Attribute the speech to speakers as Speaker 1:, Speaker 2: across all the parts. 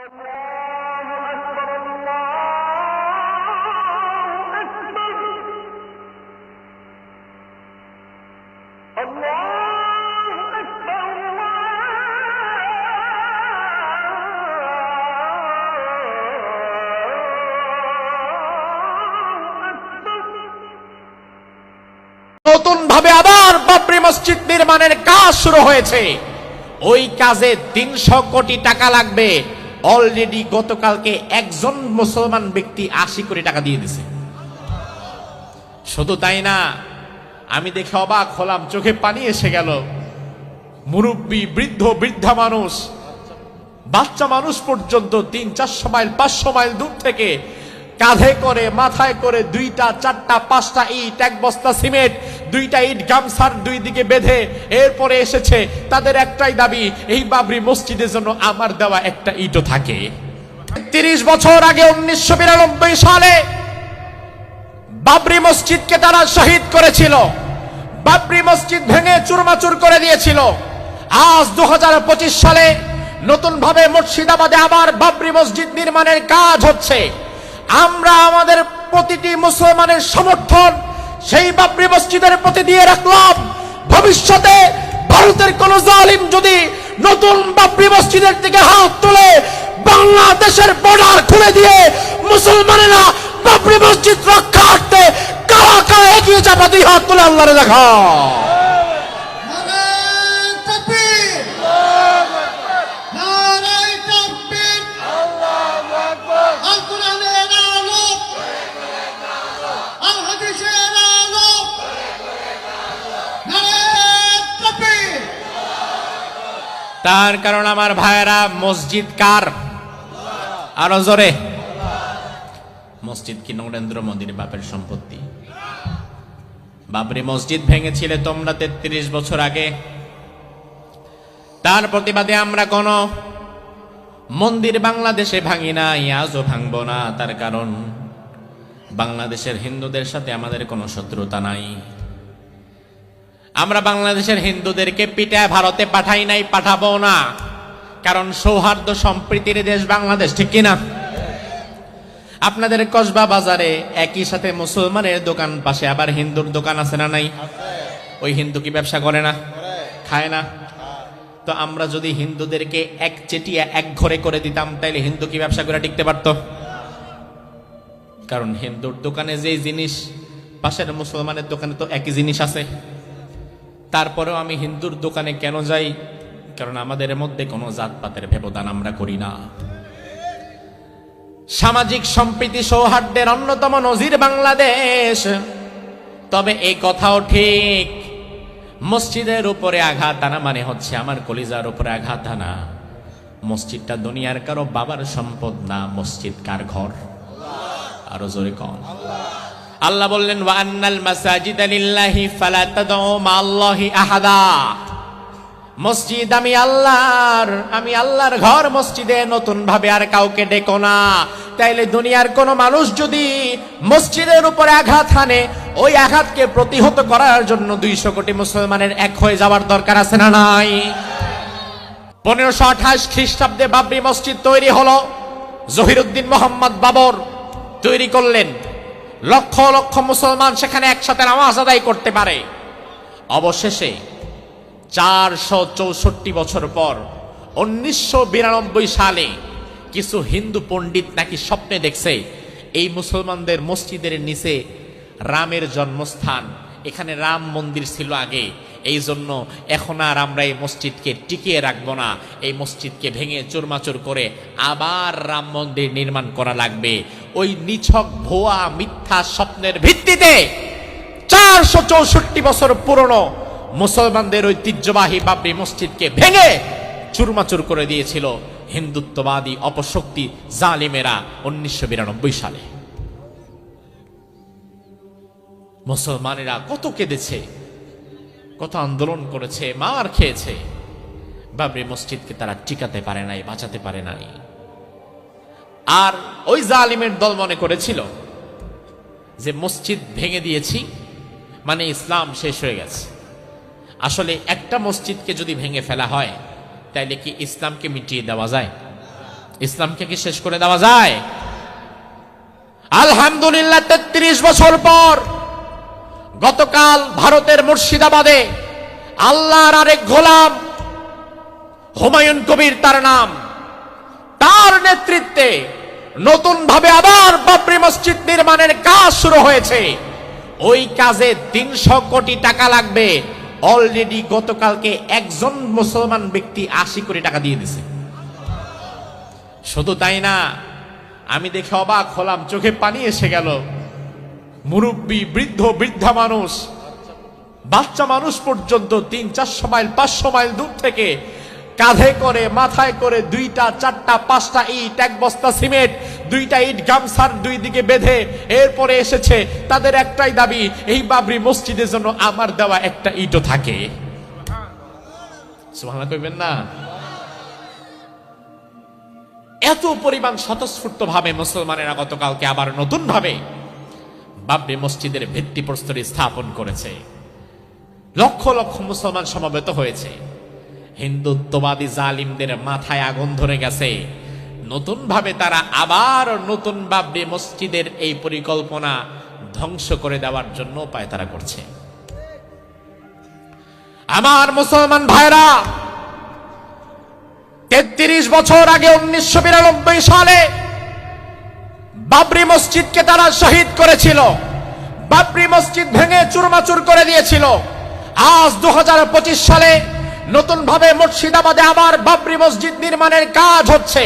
Speaker 1: নতুন ভাবে আবার বাবরি মসজিদ নির্মাণের কাজ শুরু হয়েছে। ওই কাজে ৩০০ কোটি টাকা লাগবে। অলরেডি গতকালকে একজন মুসলমান ব্যক্তি ৮০ কোটি টাকা দিয়ে দিয়েছে। শুধু তাই না, আমি দেখে অবাক হলাম, চোখে পানি এসে গেল। মুরব্বী, বৃদ্ধ, বৃদ্ধা মানুষ, বাচ্চা মানুষ পর্যন্ত ৩০০-৪০০ মাইল ৫০০ মাইল দূর থেকে কাঁধে করে, মাথায় করে ২টা, ৪টা, ৫টা ইট, এক বস্তা সিমেন্ট, 2টা ইট গামছার ২ দিকে বেঁধে এরপরে এসেছে। তাদের একটাই দাবি, এই বাবরি মসজিদের জন্য আমার দেওয়া একটা ইটও থাকে। ৩০ বছর আগে ১৯৯২ সালে বাবরি মসজিদকে তারা শহীদ করেছিল। বাবরি মসজিদ ভেঙে চুরমাচুর করে দিয়েছিল। আজ ২০২৫ সালে নতুন ভাবে মুর্শিদাবাদে আবার বাবরি মসজিদ নির্মাণের কাজ হচ্ছে। আমরা আমাদের প্রতিটি মুসলমানের সমর্থন সেই বাবরি মসজিদের প্রতি দিয়ে রাখলাম। ভবিষ্যতে ভারতের কোন জালিম যদি নতুন বাবরি মসজিদের দিকে হাত তুলে, বাংলাদেশের বর্ডার খুলে দিয়ে মুসলমানেরা বাবরি মসজিদ রক্ষার্থে কারা কারা এগিয়ে যাবে, 2 হাত তুলে আল্লাহরে দেখা। তার কারণ আমার ভাইয়েরা, মসজিদ কার? আরো জোরে। মসজিদ কি নরেন্দ্র মোদীর বাপের সম্পত্তি? বাবরি মসজিদ ভেঙেছিলে তোমরা ৩৩ বছর আগে। তার প্রতিবাদে আমরা কোন মন্দির বাংলাদেশে ভাঙি নাই, আজও ভাঙবো না। তার কারণ বাংলাদেশের হিন্দুদের সাথে আমাদের কোনো শত্রুতা নাই। আমরা বাংলাদেশের হিন্দুদেরকে পিটায় ভারতে পাঠাই নাই, পাঠাবো না। কারণ সৌহার্দ্য সম্প্রীতির দেশ বাংলাদেশ, ঠিক কিনা? আপনাদের কসবা বাজারে একই সাথে মুসলমানের দোকান, পাশে আবার হিন্দুর দোকান আছে না নাই? ওই হিন্দু কি ব্যবসা করে না? খায় না? তো আমরা যদি হিন্দুদেরকে এক চেটিয়া এক ঘরে করে দিতাম, তাইলে হিন্দু কি ব্যবসা করে টিকতে পারত? কারণ হিন্দুর দোকানে যে জিনিস, পাশের মুসলমানের দোকানে তো একই জিনিস আছে। তারপরেও আমি হিন্দুর দোকানে কেন যাই? কারণ আমাদের মধ্যে কোনো জাতপাতের ব্যবধান আমরা করি না। সামাজিক সম্প্রীতি সৌহার্দ্যের অন্যতম নজির বাংলাদেশ। তবে এই কথাও ঠিক, মসজিদের উপরে আঘাত আনা মানে হচ্ছে আমার কলিজার উপরে আঘাত আনা। মসজিদটা দুনিয়ার কারো বাবার সম্পদ না। মসজিদ কার ঘর? আরো জোরে কন। আল্লাহ বললেন, ওয়া আন্নাল মাসাজিদা লিল্লাহি ফালা তাদউ মাআল্লাহি আহাদা। মসজিদ আমি আল্লাহর, আমি আল্লাহর ঘর। মসজিদে নতুন ভাবে আর কাউকে ডেকো না। তাইলে দুনিয়ার কোন মানুষ যদি মসজিদের উপরে আঘাত হানে, ওই আঘাতকে প্রতিহত করার জন্য 200 কোটি মুসলমানের এক হয়ে যাওয়ার দরকার আছে না নাই? 1528 খ্রিস্টাব্দে বাবরি মসজিদ তৈরি হলো। জহিরুদ্দিন মোহাম্মদ বাবর তৈরি করলেন। লক্ষ লক্ষ মুসলমান সেখানে একসাথে নামাজ আদায় করতে পারে। অবশেষে 464 বছর পর 1992 সালে কিছু হিন্দু পণ্ডিত নাকি স্বপ্নে দেখছে এই মুসলমানদের মসজিদের নিচে রামের জন্মস্থান, এখানে রাম মন্দির ছিল আগে, এই জন্য এখন আর আমরা এই মসজিদকে টিকিয়ে রাখবো না, এই মসজিদকে ভেঙে চুরমাচুর করে আবার রাম মন্দির নির্মাণ করা লাগবে। ওই নিছক ভুয়া মিথ্যা স্বপ্নের ভিত্তিতে 464 বছর পুরনো মুসলমানদের ঐতিহ্যবাহী বাবরি মসজিদকে ভেঙে চুরমাচুর করে দিয়েছিল হিন্দুত্ববাদী অপশক্তি জালিমেরা 1992 সালে। মুসলমানেরা কত কেঁদেছে, কত আন্দোলন করেছে, মার খেয়েছে। বাবরি মসজিদকে তারা টিকাতে পারে নাই, বাঁচাতে পারে নাই। আর ওই জালিমের দল মনে করেছিল যে মসজিদ ভেঙে দিয়েছি মানে ইসলাম শেষ হয়ে গেছে। আসলে একটা মসজিদকে যদি ভেঙে ফেলা হয় তাইলে কি ইসলামকে মিটিয়ে দেওয়া যায়? ইসলামকে কি শেষ করে দেওয়া যায়? আলহামদুলিল্লাহ ৩৩ বছর পর গতকাল ভারতের মুর্শিদাবাদে আল্লাহর আরেক গোলাম হুমায়ুন কবির তার নাম, তার নেতৃত্বে নতুন ভাবে আবার বাবরি মসজিদ নির্মাণের কাজ শুরু হয়েছে। ওই কাজে ৩০০ কোটি টাকা লাগবে। অলরেডি গতকালকে একজন মুসলমান ব্যক্তি ৮০ কোটি টাকা দিয়ে দিয়েছে। শুধু তাই না, আমি দেখে অবাক হলাম, চোখে পানি এসে গেল। মুরব্বী, বৃদ্ধ, বৃদ্ধা মানুষ, বাচ্চা মানুষ পর্যন্ত ৩00-৪০০ মাইল ৫০০ মাইল দূর থেকে কাঁধে করে, মাথায় করে ২টা, ৪টা, ৫টা ইট, এক বস্তা সিমেন্ট, 2টা ইট গামছার 2 দিকে বেঁধে এরপরে এসেছে। তাদের একটাই দাবি, এই বাবরি মসজিদের জন্য আমার দেওয়া একটা ইটও থাকে। সুবহানাল্লাহ কইবেন না? এত পরিমাণ স্বতঃস্ফূর্ত ভাবে মুসলমানেরা গতকালকে আবার নতুন ভাবে বাবরি মসজিদের ভিত্তিপ্রস্তর স্থাপন করেছে। লক্ষ লক্ষ মুসলমান সমবেত হয়েছে। হিন্দুত্ববাদী জালিমদের মাথায় আগুন ধরে গেছে। নতুন ভাবে তারা আবার নতুন বাবরি মসজিদের এই পরিকল্পনা ধ্বংস করে দেওয়ার জন্য পায়তারা করছে। আমার মুসলমান ভাইরা, ৩৩ বছর আগে ১৯৯২ সালে বাবরি মসজিদকে তারা শহীদ করেছিল। বাবরি মসজিদ ভেঙে চুরমাচুর করে দিয়েছিল। আজ ২০২৫ সালে নতুন ভাবে মুর্শিদাবাদে আবার বাবরি মসজিদ নির্মাণের কাজ হচ্ছে।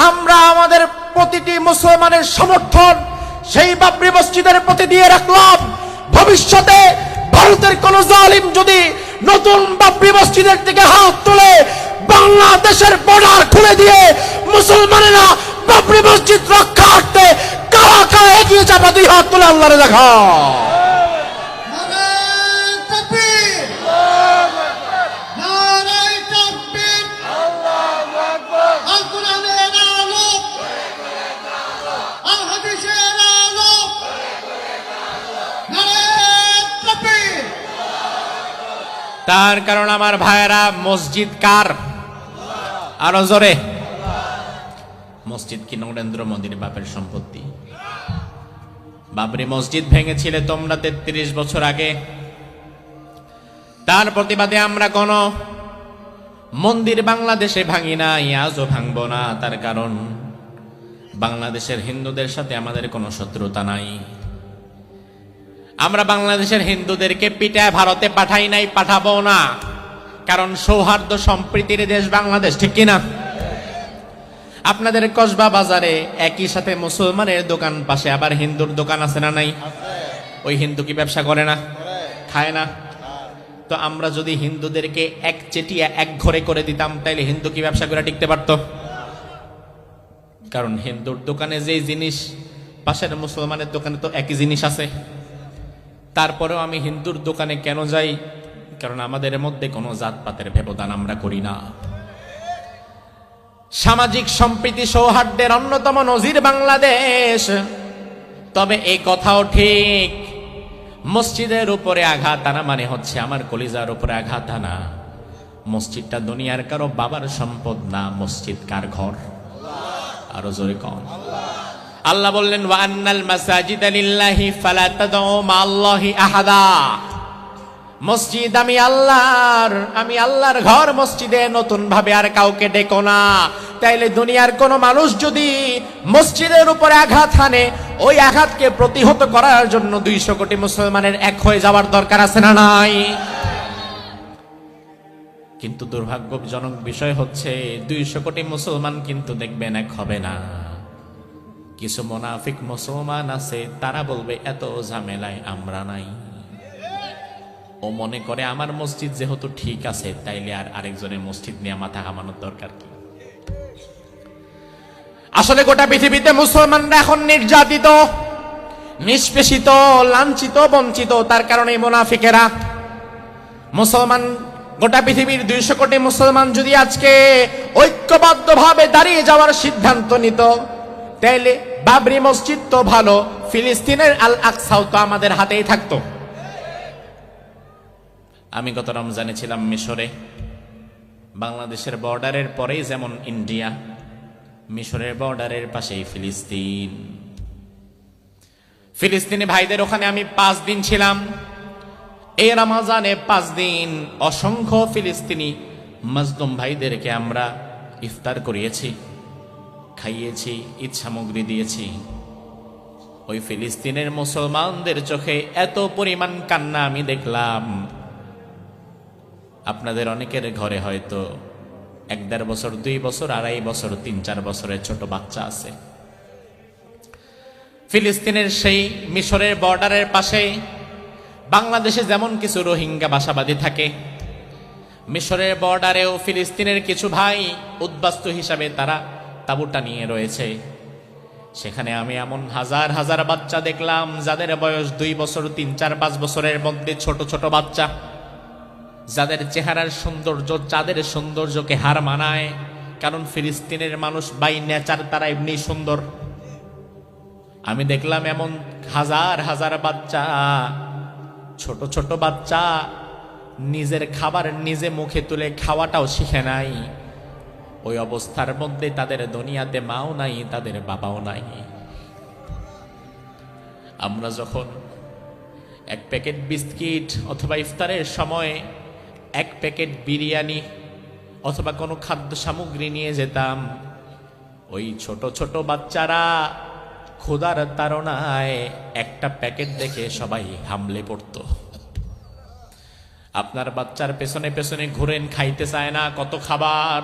Speaker 1: আমরা আমাদের প্রতিটি মুসলমানের সমর্থন সেই বাবরি মসজিদের প্রতি দিয়ে রাখলাম। ভবিষ্যতে ভারতের কোন জালিম যদি নতুন বাবরি মসজিদের দিকে হাত তুলে, বাংলাদেশের বর্ডার খুলে দিয়ে মুসলমানেরা বাবরি মসজিদ রক্ষার্থে কারা কারা এগিয়ে যাবে, 2 হাত তুলে আল্লাহরে দেখা। তার কারণ আমার ভাইয়েরা, মসজিদ কার? আরো জোরে। মসজিদ কি নরেন্দ্র মোদীর বাপের সম্পত্তি? বাবরি মসজিদ ভেঙেছিলে তোমরা ৩৩ বছর আগে। তার প্রতিবাদে আমরা কোন মন্দির বাংলাদেশে ভাঙি না, আজও ভাঙবো না। তার কারণ বাংলাদেশের হিন্দুদের সাথে আমাদের কোনো শত্রুতা নাই। আমরা বাংলাদেশের হিন্দুদেরকে পিটায় ভারতে পাঠাই নাই, পাঠাবো না। কারণ সৌহার্দ্য সম্প্রীতির দেশ বাংলাদেশ, ঠিক কিনা? আপনাদের কসবা বাজারে একই সাথে মুসলমানের দোকান, পাশে আবার হিন্দুর দোকান আছে না নাই? ওই হিন্দু কি ব্যবসা করে না? খায় না? তো আমরা যদি হিন্দুদেরকে এক চেটিয়া এক ঘরে করে দিতাম, তাইলে হিন্দু কি ব্যবসা করে টিকতে পারতো? কারণ হিন্দুর দোকানে যে জিনিস, পাশের মুসলমানের দোকানে তো একই জিনিস আছে। তারপরেও আমি হিন্দুর দোকানে কেন যাই? কারণ আমাদের মধ্যে কোনো জাতপাতের ব্যবধান আমরা করি না। সামাজিক সম্প্রীতি সৌহার্দ্যের অন্যতম নজির বাংলাদেশ। তবে এই কথাও ঠিক, মসজিদের উপরে আঘাত আনা মানে হচ্ছে আমার কলিজার উপরে আঘাত আনা। মসজিদটা দুনিয়ার কারো বাবার সম্পদ না। মসজিদ কার ঘর? আরো জোরে কম। আল্লাহ বললেন, ওয়া আন্নাল মাসাজিদা লিল্লাহি ফালা তাদউ মাআল্লাহি আহাদা। মসজিদ আমি আল্লাহর ঘর। মসজিদে নতুন ভাবে আর কাউকে ডেকো না। তাইলে দুনিয়ার কোন মানুষ যদি মসজিদের উপরে আঘাত হানে, ওই আঘাতকে প্রতিহত করার জন্য 200 কোটি মুসলমানের এক হয়ে যাওয়ার দরকার আছে না নাই? কিন্তু দুর্ভাগ্যজনক বিষয় হচ্ছে 200 কোটি মুসলমান কিন্তু দেখবেন এক হবে না। কিছু মুনাফিক মুসলমান আছে, তারা বলবে এত ঝামেলায় আমরা নাই। ও মনে করে আমার মসজিদ যেহেতু ঠিক আছে, তাইলে আর আরেকজনের মসজিদ নিয়ে মাথা ঘামানোর দরকার কি? আসলে গোটা পৃথিবীতে মুসলমানরা এখন নির্যাতিত, নিষ্পেষিত, লাঞ্ছিত, বঞ্চিত। তার কারণে মুনাফিকেরা মুসলমান, গোটা পৃথিবীর 200 কোটি মুসলমান যদি আজকে ঐক্যবদ্ধভাবে দাঁড়িয়ে যাওয়ার সিদ্ধান্ত নিত, তাইলে বাবরি মসজিদ তো ভালো, ফিলিস্তিনের আল আকসাও তো আমাদের হাতেই থাকতো। আমি গত রমজানে ছিলাম মিশরে। বাংলাদেশের বর্ডারের পরেই যেমন ইন্ডিয়া, মিশরের বর্ডারের পাশেই ফিলিস্তিন। ফিলিস্তিনি ভাইদের ওখানে আমি 5 দিন ছিলাম। এই রমজানে 5 দিন অসংখ্য ফিলিস্তিনি মাজলুম ভাইদেরকে আমরা ইফতার করিয়েছি, খাইয়েছি, ঈদ সামগ্রী দিয়েছি। ওই ফিলিস্তিনের মুসলমানদের চোখে এত পরিমাণ কান্না আমি দেখলাম। আপনাদের অনেকের ঘরে হয়তো 1-1.5 বছর, 2 বছর, 2.5 বছর, 3-4 বছরের ছোট বাচ্চা আছে। ফিলিস্তিনের সেই মিশরের বর্ডারের পাশে বাংলাদেশে যেমন কিছু রোহিঙ্গা বাসাবাদী থাকে, মিশরের বর্ডারেও ফিলিস্তিনের কিছু ভাই উদ্বাস্তু হিসাবে তারা তাঁবুটা নিয়ে রয়েছে। সেখানে আমি এমন হাজার হাজার বাচ্চা দেখলাম যাদের বয়স 2 বছর, 3, 4, 5 বছরের মধ্যে, ছোট ছোট বাচ্চা, যাদের চেহারার সৌন্দর্য যাদের সৌন্দর্যকে হার মানায়। কারণ ফিলিস্তিনের মানুষ বাই নেচার তারা এমনি সুন্দর। আমি দেখলাম এমন হাজার হাজার বাচ্চা, ছোট ছোট বাচ্চা, নিজের খাবার নিজে মুখে তুলে খাওয়াটাও শিখে নাই। ওই অবস্থার মধ্যে তাদের দুনিয়াতে মাও নাই, তাদের বাবাও নাই। আমরা যখন 1 প্যাকেট বিস্কিট অথবা ইফতারের সময় 1 প্যাকেট বিরিয়ানি অথবা কোনো খাদ্য সামগ্রী নিয়ে যেতাম, ওই ছোট ছোট বাচ্চারা ক্ষুধার তাড়নায় একটা প্যাকেট দেখে সবাই হামলে পড়তো। আপনার বাচ্চার পেছনে পেছনে ঘুরেন, খাইতে চায় না কত খাবার।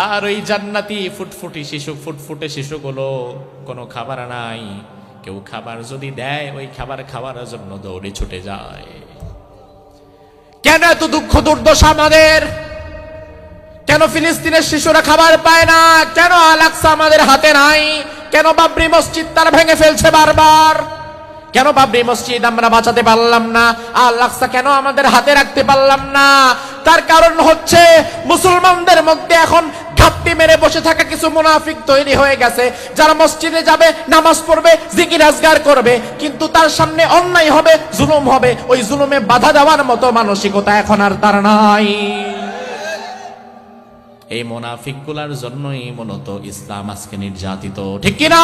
Speaker 1: আর ওই জান্নাতি ফুটফুটে শিশুগুলো কোনো খাবার নাই। কেউ খাবার যদি দেয়, ওই খাবার খাওয়ার জন্য দৌড়ে ছুটে যায়। কেন এত দুঃখ দুর্দশা আমাদের? কেন ফিলিস্তিনের শিশুরা খাবার পায় না? কেন আল আকসা আমাদের হাতে নাই? কেন বাবরি মসজিদ তারা ভেঙে ফেলছে বারবার? কেন বাবরি মসজিদ আমরা বাঁচাতে পারলাম না? আল আকসা কেন আমাদের হাতে রাখতে পারলাম না? তার কারণ হচ্ছে মুসলমানদের মধ্যে এখন ঘাপটি মেরে বসে থাকা কিছু মুনাফিক তৈরি হয়ে গেছে, যারা মসজিদে যাবে, নামাজ পড়বে, জিকির আজগার করবে, কিন্তু তার সামনে অন্যায় হবে, জুলুম হবে, ওই জুলুমে বাধা দেওয়ার মতো মানসিকতা এখন আর তার নাই। এই মুনাফিকগুলার জন্যই মূলত ইসলাম আজকে নির্যাতিত, ঠিক কিনা?